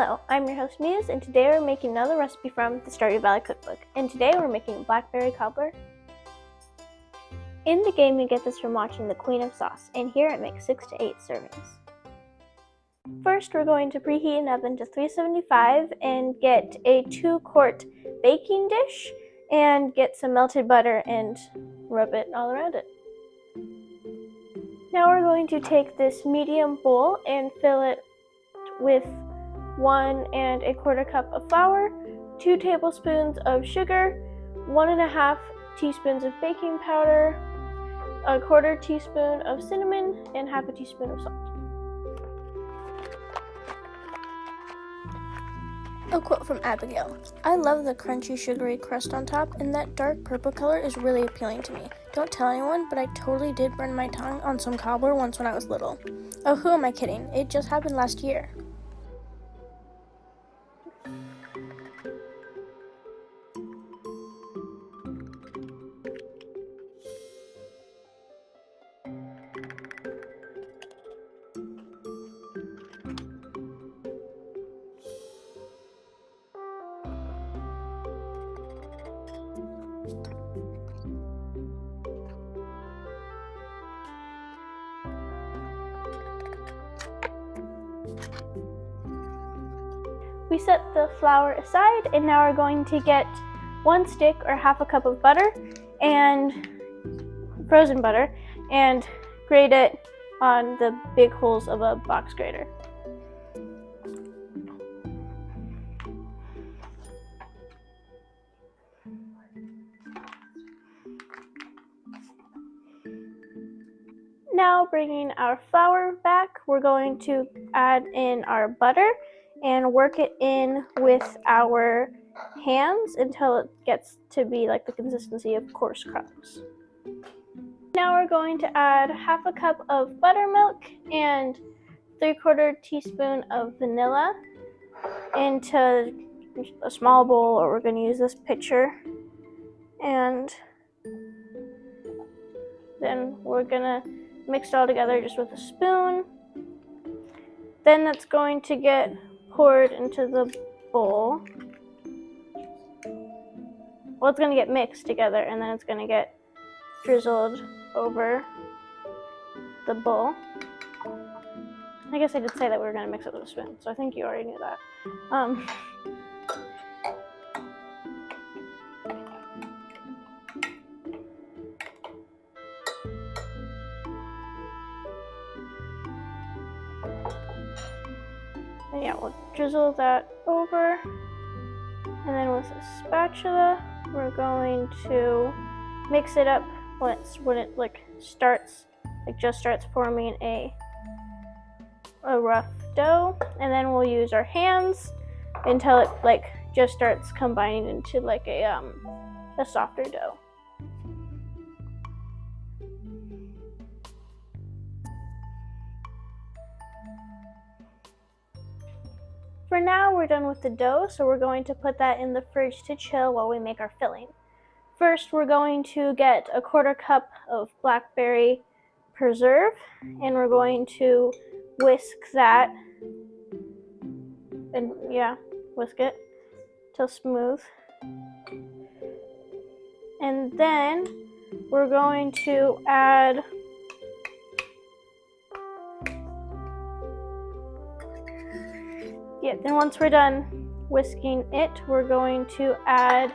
Hello, I'm your host Muse, and today we're making another recipe from the Stardew Valley cookbook. And today we're making Blackberry Cobbler. In the game you get this from watching the Queen of Sauce, and here it makes 6 to 8 servings. First we're going to preheat an oven to 375 and get a 2-quart baking dish and get some melted butter and rub it all around it. Now we're going to take this medium bowl and fill it with 1 1/4 cup of flour, 2 tablespoons of sugar, 1.5 teaspoons of baking powder, 1/4 teaspoon of cinnamon, and 1/2 teaspoon of salt. A quote from Abigail: "I love the crunchy sugary crust on top, and that dark purple color is really appealing to me. Don't tell anyone, but I totally did burn my tongue on some cobbler once when I was little. Oh, who am I kidding? It just happened last year." We set the flour aside, and now we're going to get 1 stick or 1/2 cup of butter and frozen butter and grate it on the big holes of a box grater. Now bringing our flour back, we're going to add in our butter and work it in with our hands until it gets to be like the consistency of coarse crumbs. Now we're going to add 1/2 cup of buttermilk and 3/4 teaspoon of vanilla into a small bowl, or we're going to use this pitcher. And then we're going to mix it all together just with a spoon. Then that's going to get poured into the bowl. Well, it's going to get mixed together, and then it's going to get drizzled over the bowl. I guess I did say that we were going to mix it with a spoon, so I think you already knew that. And yeah, we'll drizzle that over, and then with a spatula, we're going to mix it up when it just starts forming a rough dough, and then we'll use our hands until it just starts combining into a softer dough. For now, we're done with the dough, so we're going to put that in the fridge to chill while we make our filling. First, we're going to get 1/4 cup of blackberry preserve, and we're going to whisk that, and whisk it till smooth. And then we're going to add then once we're done whisking it, we're going to add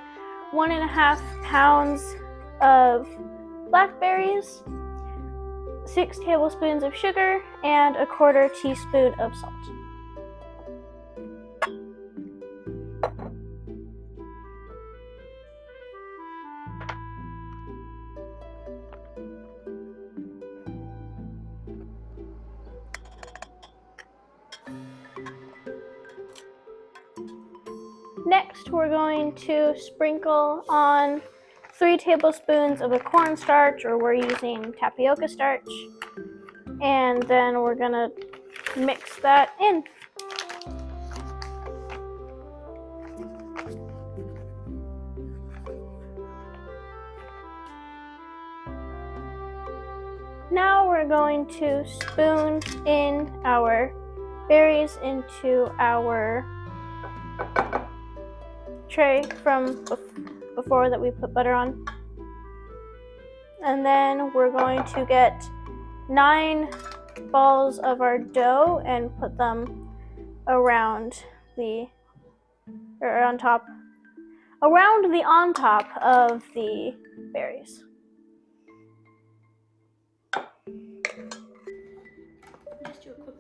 1.5 pounds of blackberries, 6 tablespoons of sugar, and 1/4 teaspoon of salt. Next, we're going to sprinkle on 3 tablespoons of a cornstarch, or we're using tapioca starch, and then we're gonna mix that in. Now we're going to spoon in our berries into our tray from before that we put butter on. And then we're going to get 9 balls of our dough and put them around the on top of the berries. Just do a quick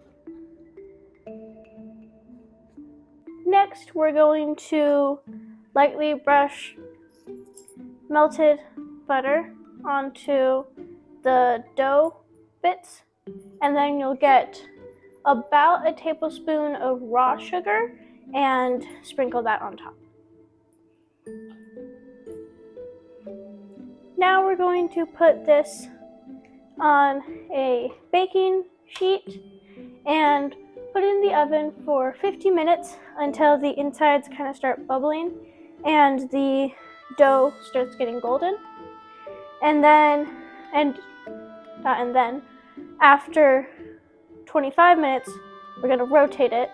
Next, we're going to lightly brush melted butter onto the dough bits, and then you'll get about a tablespoon of raw sugar and sprinkle that on top. Now we're going to put this on a baking sheet and put it in the oven for 50 minutes until the insides kind of start bubbling and the dough starts getting golden. And then after 25 minutes, we're going to rotate it.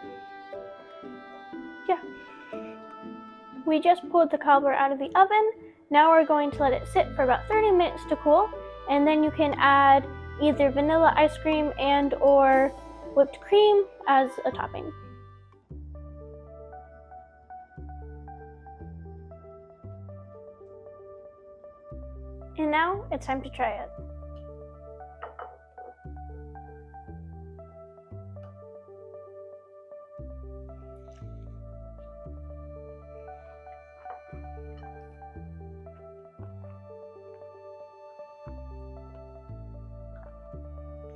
Yeah. We just pulled the cobbler out of the oven. Now we're going to let it sit for about 30 minutes to cool, and then you can add either vanilla ice cream and or whipped cream as a topping. And now it's time to try it.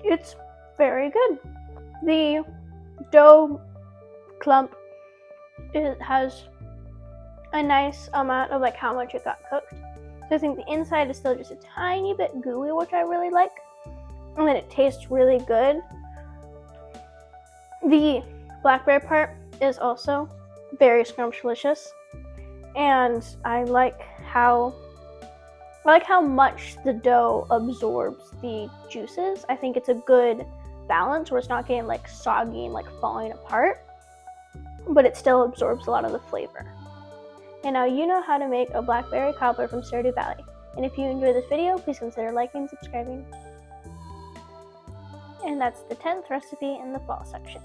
It's very good. The dough clump, it has a nice amount of like how much it got cooked. So I think the inside is still just a tiny bit gooey, which I really like. And then it tastes really good. The blackberry part is also very scrumptious. And I like how much the dough absorbs the juices. I think it's a good balance where it's not getting like soggy and like falling apart, but it still absorbs a lot of the flavor. And now you know how to make a blackberry cobbler from Stardew Valley. And if you enjoyed this video, please consider liking and subscribing. And that's the 10th recipe in the fall section.